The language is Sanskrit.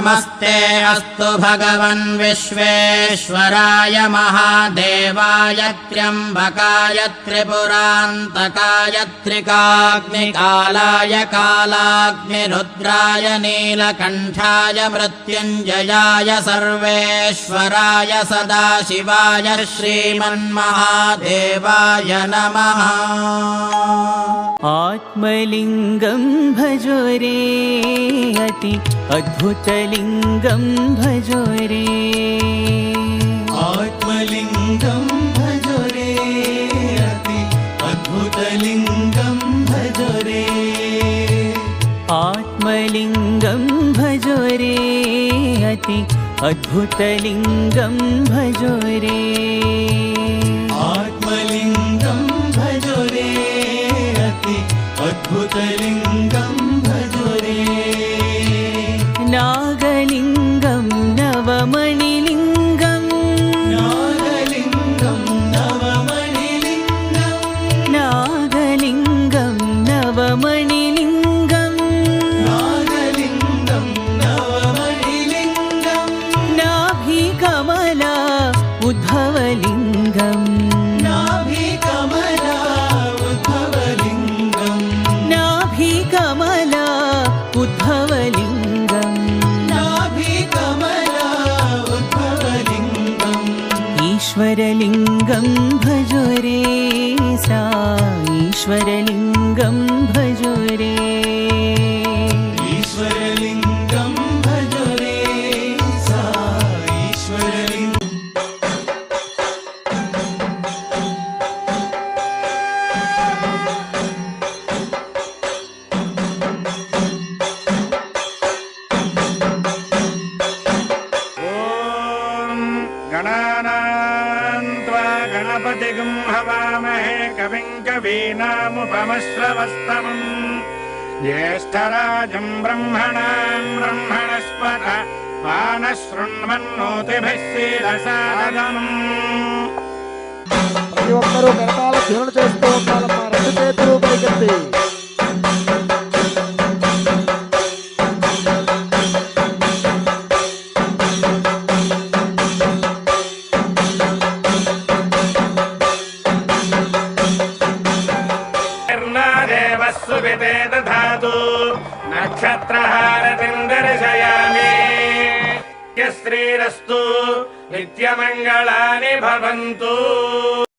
नमस्ते अस्तु भगवन् विश्वेश्वराय महादेवाय त्र्यम्बकाय त्रिपुरान्तकाय त्रिकाग्निकालाय कालाग्निरुद्राय नीलकण्ठाय मृत्युञ्जयाय सर्वेश्वराय सदाशिवाय श्रीमन्महादेवाय नमः। आत्मलिङ्गं भजो रे अति अद्भुतलिङ्गं भजो रे। आत्मलिङ्गं भजो रे अति अद्भुतलिङ्गं भजो रे। आत्मलिङ्गं भजो रे अति अद्भुतलिङ्गं भजो रे। आत्मलिङ्गं भजो रे अति अद्भुतलिङ्गं भजो रे। नागलिङ्गं नवमणिलिङ्गं नागलिङ्गं नवमणिलिङ्गं नागलिङ्गं नवमणिलिङ्गं नागलिङ्गं नवमणिलिङ्गं नाभिकमला उद्भवलिङ्गं नाभिकमला उद्भवलिङ्गं नाभिकमला उद्भवलिङ्गं नाभिकमला उद्भवलिङ्गम् ईश्वरलिङ्गं भजो रे सा ईश्वरलिङ्गं भजो रे। ईश्वरलिङ्गं भजो रे सा ईश्वरलिङ्गम्। गणानां त्वा गणपतिगं हवामहे कविं कवीनामुपमश्रवस्तमम् ज्येष्ठराजं ब्रह्मणां ब्रह्मणस्पत वानशृण्वन्नोतिभिः सीदसादनम्। ప్రతి ఒక్కరూ కరతాళ ధ్వనులు చేస్తూ ఉండాలమ్మా. రెండు చేతులు పైకెత్తి सुविते दधातु नक्षत्रहारतिं दर्शयामि। श्रीरस्तु नित्यमङ्गलानि भवन्तु।